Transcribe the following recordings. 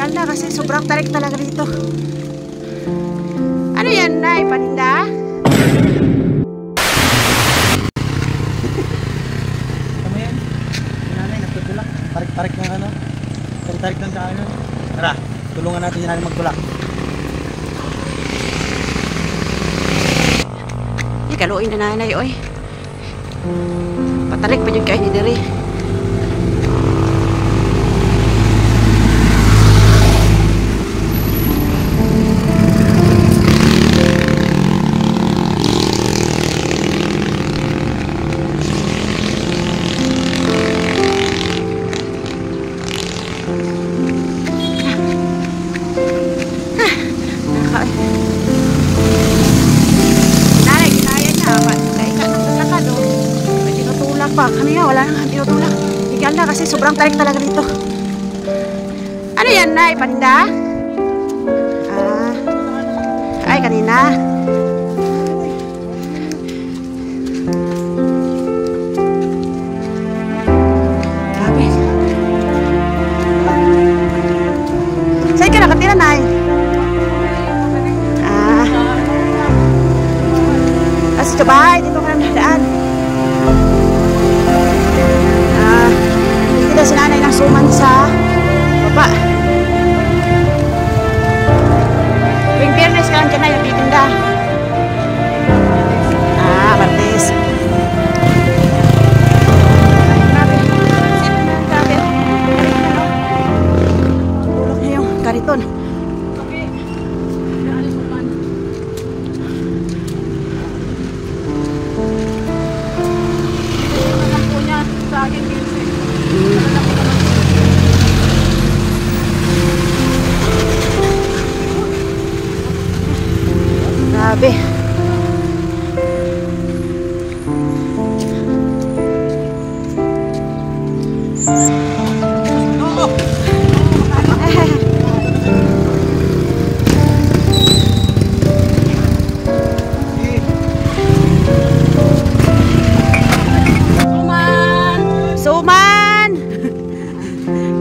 Ganda kasi sobrang tarik talaga dito. Ano yan, Nay? Paninda? Tama yan. Nanay, nagtutulak. Tarik-tarik ng ano. Tarik-tarik ng ano. Tara, tulungan natin yung nanay magtulak. Kaluin na nanay, oy. Patarik pa yun kayo ni Dere. Kami nga, wala nang tinutulak. Ganda kasi sobrang tarik talaga dito. Ano yan, Nay? Paninda? Ay, kanina. Grabe. Saan ka nakatira, Nay? Kasi sa bahay, dito ka nang nadaan. Hindi si nanay ng suman sa baba. Tuwing Biyernes ka lang dyan na yung titinda. Martes. Grabe. Grabe. Tulog niya yung kariton. Grabe. Suman!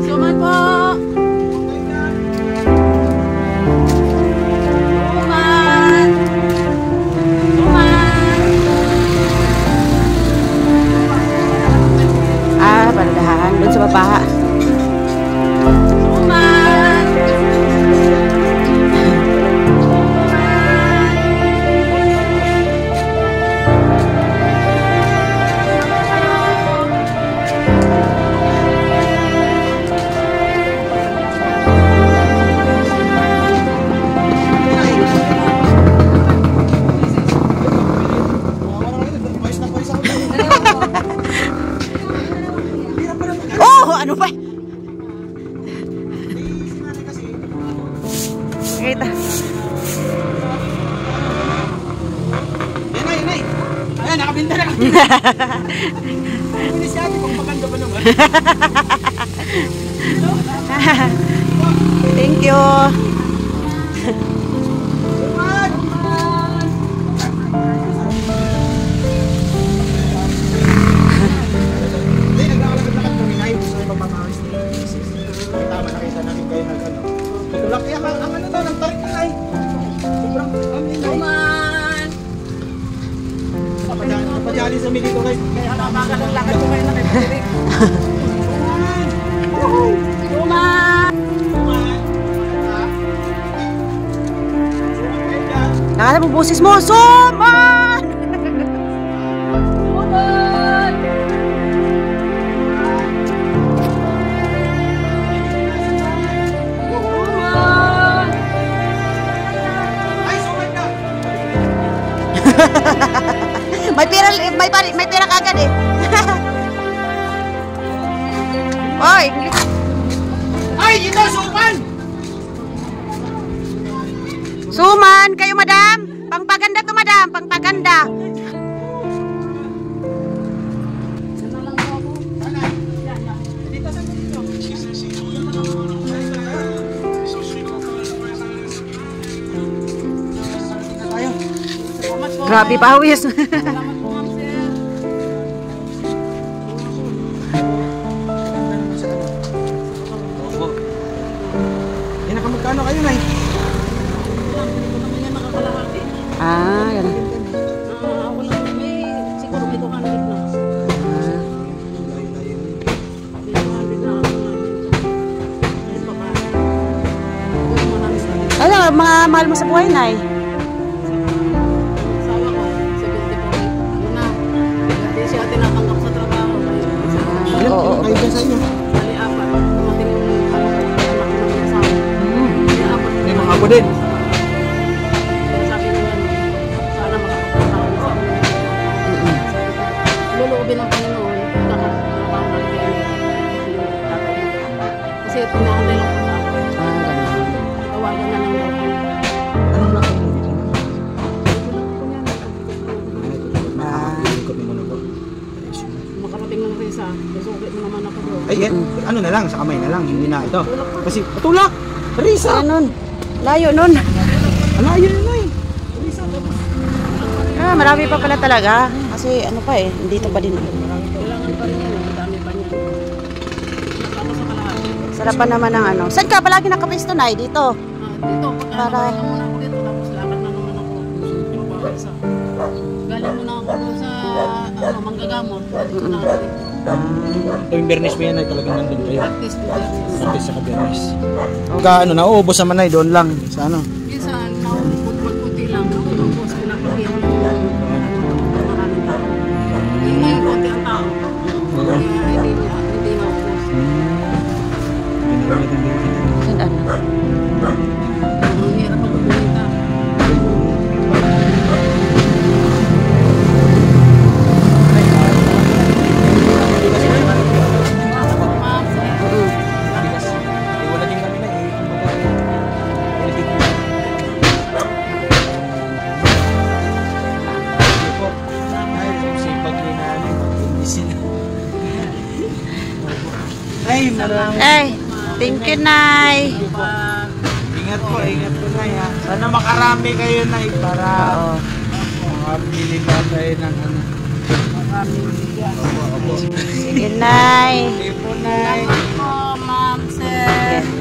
Suman po! Baldahan doon sa baba. Ano ba? Kita. Yan ay. Ayan, nakabinda na kami. Ini si ate, kung maganda pa naman. Thank you. Tulak kaya ang ano daw, ng tarik na ay. Sobrang Suman! Napadali sa mili ko guys. Kaya nabaga ng lakad ko kayo na kayo. Suman! Nakala mo boses mo, Suman! may pera kagad eh. Oy, ay, ito suman. Suman kayo, madam. Pangpaganda to, madam, pangpaganda. Grabe pawis. Nakamagkano kayo, Nay? Ah, ganun. Ako lang may siguro may 200 na. Ano, mga mahal mo sa buhay, Nay? Sawa ko, 74. Ano na, hindi siya tinatanggap sa trabaho. Ilan Oo. kayo dyan sa inyo? Bali, 4. Dumating yung anak ng asawa. Bali, 4. May mga apo din. Kaya sabi ko yan, sana makakapagtrabaho sa akin. Luluubin ng Panginoon, nakakarabaho na rin yan. Kasi tinahanay lang po ako. Ah, ganun. Tawagan na lang daw. Ano na kayo dito? Makarating ng resa, susukit mo naman ako doon. Ay, ano na lang, sa kamay na lang, hindi na ito. Kasi, patulak! Risa! Ano nun? Layo nun. Ala, yun na eh. Ah, marami pa pala talaga. Kasi ano pa eh, dito pa din. Kailangan pa rin yan, ang dami pa niyan. Tapos sa kalahati. Sarapan naman ng ano. Saan ka palagi nakapisto, Nay? Dito. Dito, Para- pagkakaroon muna ako dito, tapos lakad na naman ako. Mababasa. Galing muna ako doon sa manggagamot. Dito na ako dito. Yung bernis mo yan ay talagang nandun kayo. At least, At sa kabernis. Pagka ano, nauubos naman ay doon lang. Sa ano? minsan, kunti lang, naubos, pinapakita mo maraming tao. Yung may konti ang tao. Kaya hindi naubos. Saan ano? Ang hirap ang kumita. Ma'am, sir. Wala din kami na eh. Ay, maraming Ay, thank you, Nay. ingat po na yan. Sana makarami kayo na para Oo. makapili pa tayo ng ano. Sige, Nay. Hindi po na Salamat po, ma'am, sir.